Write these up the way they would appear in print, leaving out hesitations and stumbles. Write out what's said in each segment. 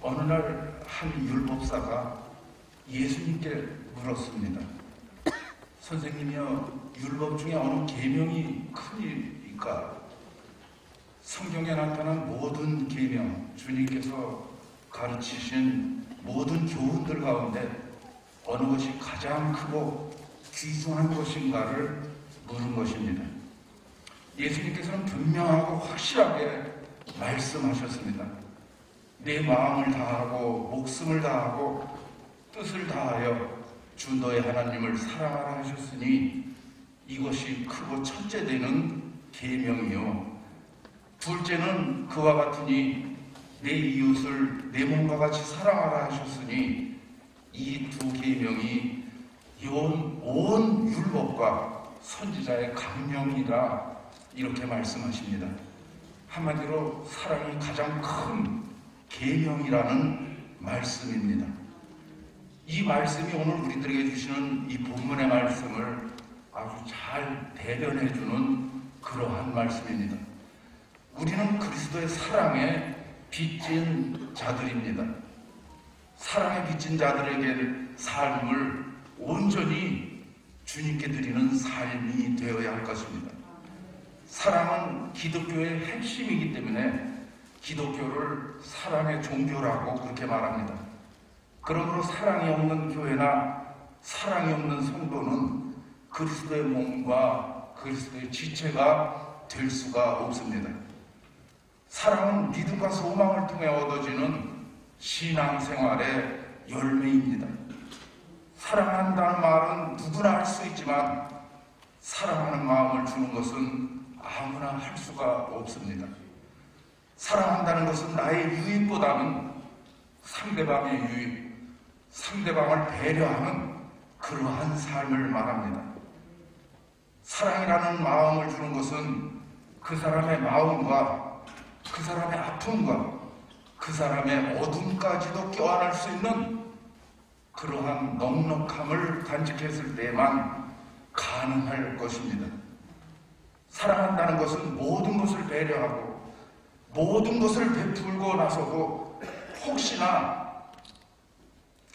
어느 날 한 율법사가 예수님께 물었습니다. 선생님이여, 율법 중에 어느 계명이 크니까? 성경에 나타난 모든 계명, 주님께서 가르치신 모든 교훈들 가운데 어느 것이 가장 크고 귀중한 것인가를 물은 것입니다. 예수님께서는 분명하고 확실하게 말씀하셨습니다. 내 마음을 다하고 목숨을 다하고 뜻을 다하여 주 너의 하나님을 사랑하라 하셨으니 이것이 크고 첫째 되는 계명이요, 둘째는 그와 같으니 내 이웃을 내 몸과 같이 사랑하라 하셨으니 이 두 계명이 온 율법과 선지자의 강령이라, 이렇게 말씀하십니다. 한마디로 사랑이 가장 큰 계명이라는 말씀입니다. 이 말씀이 오늘 우리들에게 주시는 이 본문의 말씀을 아주 잘 대변해주는 그러한 말씀입니다. 우리는 그리스도의 사랑에 빚진 자들입니다. 사랑에 빚진 자들에게 삶을 온전히 주님께 드리는 삶이 되어야 할 것입니다. 사랑은 기독교의 핵심이기 때문에 기독교를 사랑의 종교라고 그렇게 말합니다. 그러므로 사랑이 없는 교회나 사랑이 없는 성도는 그리스도의 몸과 그리스도의 지체가 될 수가 없습니다. 사랑은 믿음과 소망을 통해 얻어지는 신앙생활의 열매입니다. 사랑한다는 말은 누구나 할 수 있지만 사랑하는 마음을 주는 것은 아무나 할 수가 없습니다. 사랑한다는 것은 나의 유익보다는 상대방의 유익, 상대방을 배려하는 그러한 삶을 말합니다. 사랑이라는 마음을 주는 것은 그 사람의 마음과 그 사람의 아픔과 그 사람의 어둠까지도 껴안을 수 있는 그러한 넉넉함을 간직했을 때에만 가능할 것입니다. 사랑한다는 것은 모든 것을 배려하고 모든 것을 베풀고 나서도 혹시나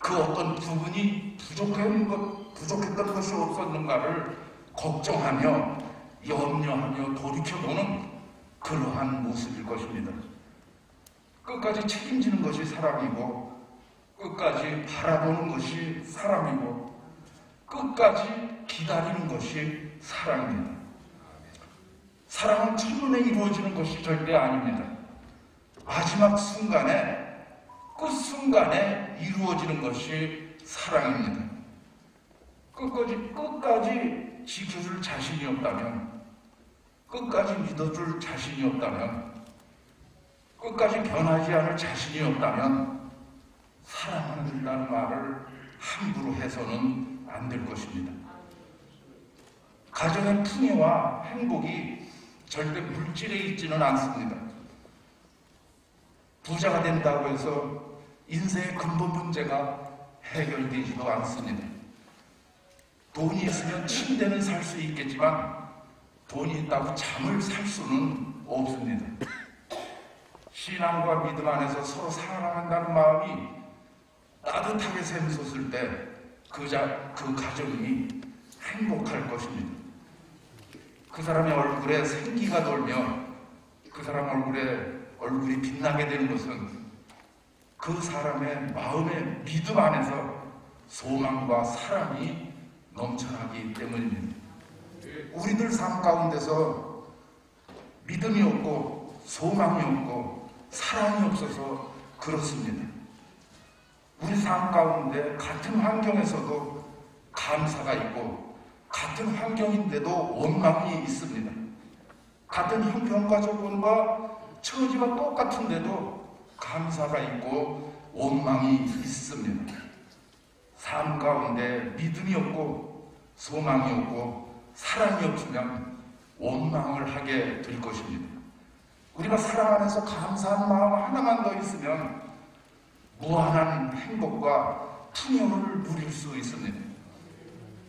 그 어떤 부분이 부족했던 것이 없었는가를 걱정하며 염려하며 돌이켜보는 그러한 모습일 것입니다. 끝까지 책임지는 것이 사랑이고, 끝까지 바라보는 것이 사랑이고, 끝까지 기다리는 것이 사랑입니다. 사랑은 첫눈에 이루어지는 것이 절대 아닙니다. 마지막 순간에, 끝순간에 이루어지는 것이 사랑입니다. 끝까지 지켜줄 자신이 없다면, 끝까지 믿어줄 자신이 없다면, 끝까지 변하지 않을 자신이 없다면 사랑한다는 말을 함부로 해서는 안 될 것입니다. 가정의 풍요와 행복이 절대 물질에 있지는 않습니다. 부자가 된다고 해서 인생의 근본 문제가 해결되지도 않습니다. 돈이 있으면 침대는 살 수 있겠지만 돈이 있다고 잠을 살 수는 없습니다. 신앙과 믿음 안에서 서로 사랑한다는 마음이 따뜻하게 샘솟을 때 그 가정이 행복할 것입니다. 그 사람의 얼굴에 생기가 돌며 그 사람 얼굴이 빛나게 되는 것은 그 사람의 마음의 믿음 안에서 소망과 사랑이 넘쳐나기 때문입니다. 우리들 삶 가운데서 믿음이 없고 소망이 없고 사랑이 없어서 그렇습니다. 우리 삶 가운데 같은 환경에서도 감사가 있고 같은 환경인데도 원망이 있습니다. 같은 형편과 조건과 처지가 똑같은데도 감사가 있고 원망이 있습니다. 삶 가운데 믿음이 없고 소망이 없고 사랑이 없으면 원망을 하게 될 것입니다. 우리가 사랑 안에서 감사한 마음 하나만 더 있으면 무한한 행복과 풍요를 누릴 수 있습니다.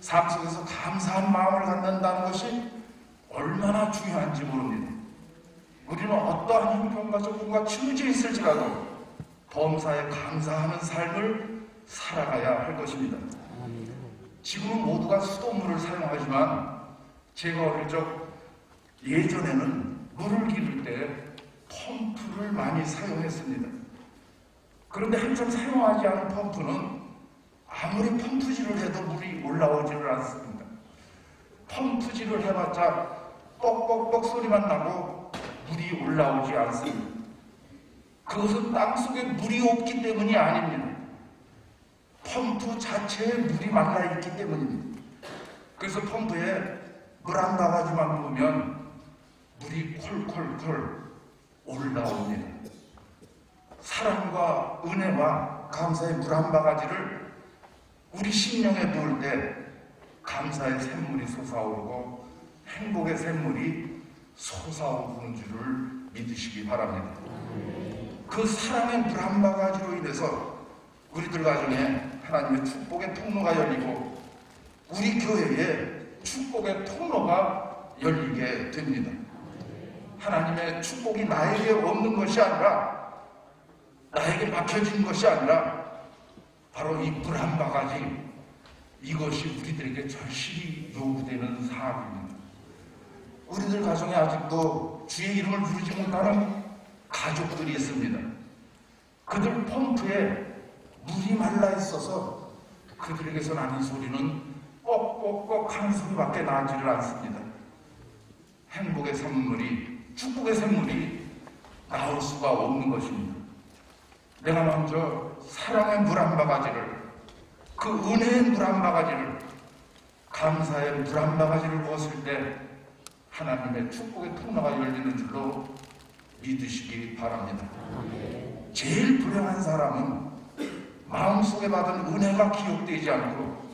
삶 속에서 감사한 마음을 갖는다는 것이 얼마나 중요한지 모릅니다. 우리는 어떠한 형편과 조건과 처지에 있을지라도 범사에 감사하는 삶을 살아가야 할 것입니다. 지금은 모두가 수돗물을 사용하지만 제가 어릴 적 예전에는 물을 기를 때 펌프를 많이 사용했습니다. 그런데 한참 사용하지 않은 펌프는 아무리 펌프질을 해도 물이 올라오지를 않습니다. 펌프질을 해봤자 뻑뻑뻑 소리만 나고 물이 올라오지 않습니다. 그것은 땅속에 물이 없기 때문이 아닙니다. 펌프 자체에 물이 말라있기 때문입니다. 그래서 펌프에 물 한 바가지만 부으면 물이 콜콜콜 올라옵니다. 사랑과 은혜와 감사의 물 한 바가지를 우리 심령에 부을 때 감사의 샘물이 솟아오르고 행복의 샘물이 솟아오르는 줄을 믿으시기 바랍니다. 그 사랑의 물 한 바가지로 인해서 우리들 가정에 하나님의 축복의 통로가 열리고 우리 교회에 축복의 통로가 열리게 됩니다. 하나님의 축복이 나에게 없는 것이 아니라, 나에게 막혀진 것이 아니라 바로 이 물 한 바가지, 이것이 우리들에게 절실히 요구되는 사항입니다. 우리들 가정에 아직도 주의 이름을 부르지 못하는 가족들이 있습니다. 그들 펌프에 물이 말라 있어서 그들에게서 나는 소리는 뻑뻑뻑 하는 소리밖에 나지를 않습니다. 행복의 샘물이, 축복의 샘물이 나올 수가 없는 것입니다. 내가 먼저 사랑의 물 한 바가지를, 그 은혜의 물 한 바가지를, 감사의 물 한 바가지를 부었을 때 하나님의 축복의 통로가 열리는 줄로 믿으시기 바랍니다. 제일 불행한 사람은 마음속에 받은 은혜가 기억되지 않고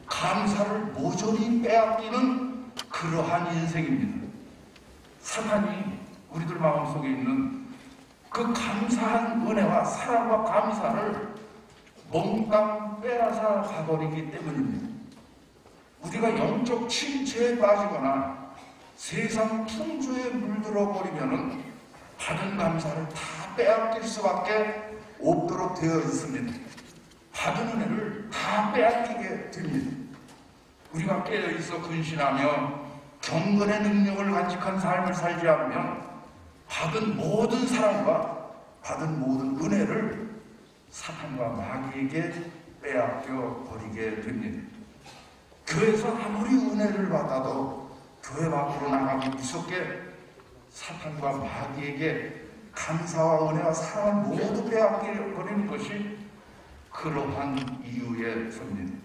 감사를 모조리 빼앗기는 그러한 인생입니다. 사탄이 우리들 마음속에 있는 그 감사한 은혜와 사랑과 감사를 몽땅 빼앗아 가버리기 때문입니다. 우리가 영적 침체에 빠지거나 세상 풍조에 물들어 버리면은 받은 감사를 다 빼앗길 수밖에 없도록 되어 있습니다. 받은 은혜를 다 빼앗기게 됩니다. 우리가 깨어있어 근신하며 경건의 능력을 간직한 삶을 살지 않으면 받은 모든 사랑과 받은 모든 은혜를 사탄과 마귀에게 빼앗겨 버리게 됩니다. 교회에서 아무리 은혜를 받아도 교회 밖으로 나가기 무섭게 사탄과 마귀에게 감사와 은혜와 사랑을 모두 빼앗겨 버리는 것이 그러한 이유에서입니다.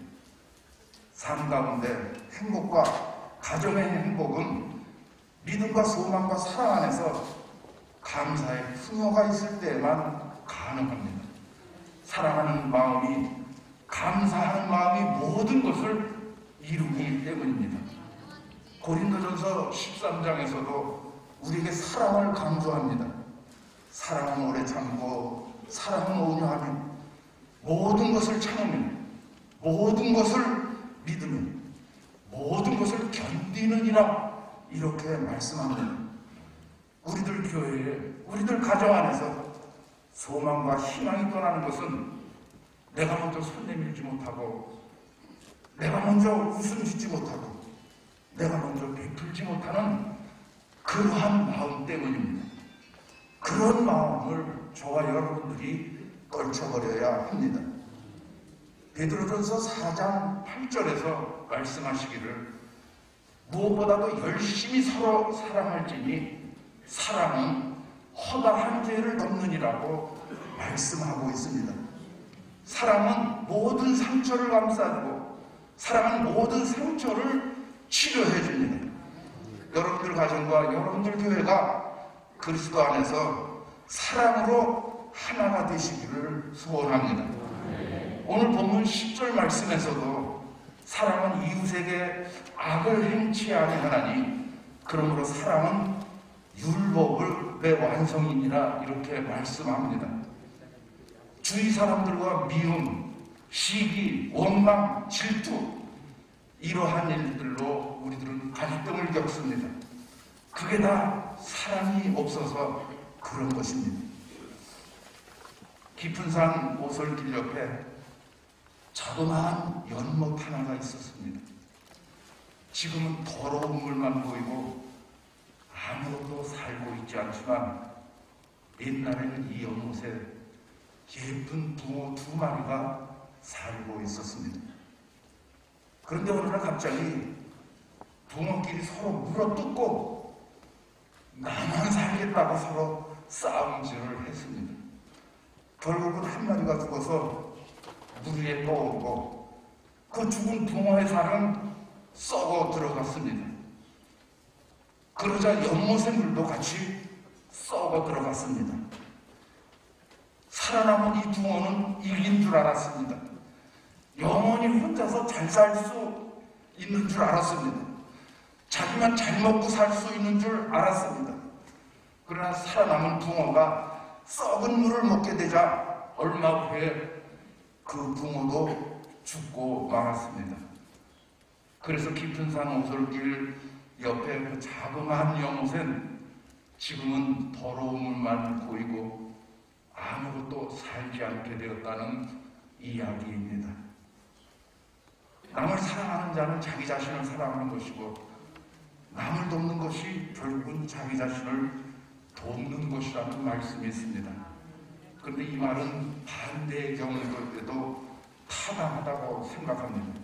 삶 가운데 행복과 가정의 행복은 믿음과 소망과 사랑 안에서 감사의 풍요가 있을 때에만 가능합니다. 사랑하는 마음이, 감사하는 마음이 모든 것을 이루기 때문입니다. 고린도전서 13장에서도 우리에게 사랑을 강조합니다. 사랑은 오래 참고 사랑은 온유하며 모든 것을 참으며 모든 것을 믿으며 모든 것을 견디느니라, 이렇게 말씀합니다. 우리들 교회에, 우리들 가정 안에서 소망과 희망이 떠나는 것은 내가 먼저 손 내밀지 못하고, 내가 먼저 웃음 짓지 못하고, 내가 먼저 베풀지 못하는 그러한 마음 때문입니다. 그런 마음을 저와 여러분들이 떨쳐버려야 합니다. 베드로전서 4장 8절에서 말씀하시기를 무엇보다도 열심히 서로 사랑할지니 사랑은 허다한 죄를 덮느니라고 말씀하고 있습니다. 사랑은 모든 상처를 감싸주고 사랑은 모든 상처를 치료해 줍니다. 여러분들 가정과 여러분들 교회가 그리스도 안에서 사랑으로 하나가 되시기를 소원합니다. 오늘 본문 10절 말씀에서도 사랑은 이웃에게 악을 행치 아니하나니 그러므로 사랑은 율법의 완성이니라, 이렇게 말씀합니다. 주위 사람들과 미움, 시기, 원망, 질투, 이러한 일들로 우리들은 갈등을 겪습니다. 그게 다 사랑이 없어서 그런 것입니다. 깊은 산 오솔길 옆에 자그마한 연못 하나가 있었습니다. 지금은 더러운 물만 보이고 아무것도 살고 있지 않지만 옛날에는 이 연못에 예쁜 붕어 2마리가 살고 있었습니다. 그런데 어느 날 갑자기 붕어끼리 서로 물어뜯고 나만 살겠다고 서로 싸움질을 했습니다. 결국은 한 마리가 죽어서 물 위에 떠오르고 그 죽은 붕어의 살은 썩어 들어갔습니다. 그러자 연못의 물도 같이 썩어 들어갔습니다. 살아남은 이 붕어는 이긴 줄 알았습니다. 영원히 혼자서 잘 살 수 있는 줄 알았습니다. 자기만 잘 먹고 살 수 있는 줄 알았습니다. 그러나 살아남은 붕어가 썩은 물을 먹게 되자 얼마 후에 그 붕어도 죽고 말았습니다. 그래서 깊은 산 오솔길 옆에 그 자그마한 연못엔 지금은 더러운 물만 보이고 아무것도 살지 않게 되었다는 이야기입니다. 남을 사랑하는 자는 자기 자신을 사랑하는 것이고 남을 돕는 것이 결국은 자기 자신을 돕는 것이라는 말씀이 있습니다. 그런데 이 말은 반대의 경우일 때도 타당하다고 생각합니다.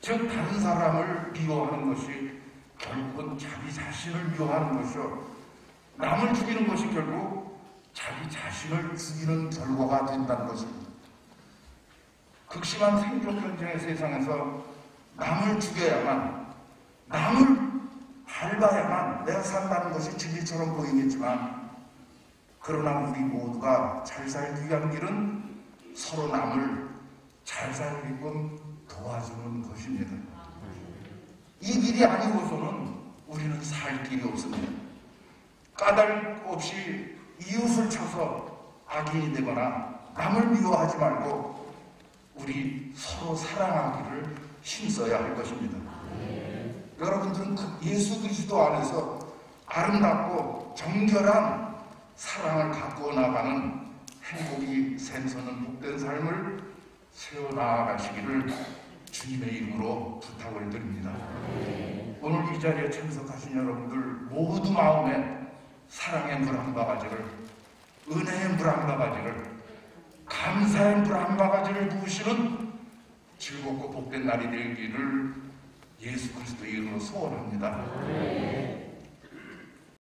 즉 다른 사람을 미워하는 것이 결국은 자기 자신을 미워하는 것이요, 남을 죽이는 것이 결국 자기 자신을 죽이는 결과가 된다는 것입니다. 극심한 생존 경쟁의 세상에서 남을 죽여야만, 남을 밟아야만 내가 산다는 것이 진리처럼 보이겠지만, 그러나 우리 모두가 잘 살기 위한 길은 서로 남을 잘 살게끔 도와주는 것입니다. 이 길이 아니고서는 우리는 살 길이 없습니다. 까닭 없이 이웃을 쳐서 악인이 되거나 남을 미워하지 말고 우리 서로 사랑하기를 힘써야 할 것입니다. 여러분들은 예수 그리스도 안에서 아름답고 정결한 사랑을 갖고 나가는 행복이 샘솟는 복된 삶을 세워나가시기를 주님의 이름으로 부탁을 드립니다. 오늘 이 자리에 참석하신 여러분들 모두 마음에 사랑의 물 한 바가지를, 은혜의 물 한 바가지를, 감사의 물 한 바가지를 부으시는 즐겁고 복된 날이 되기를 예수 그리스도의 이름으로 소원합니다.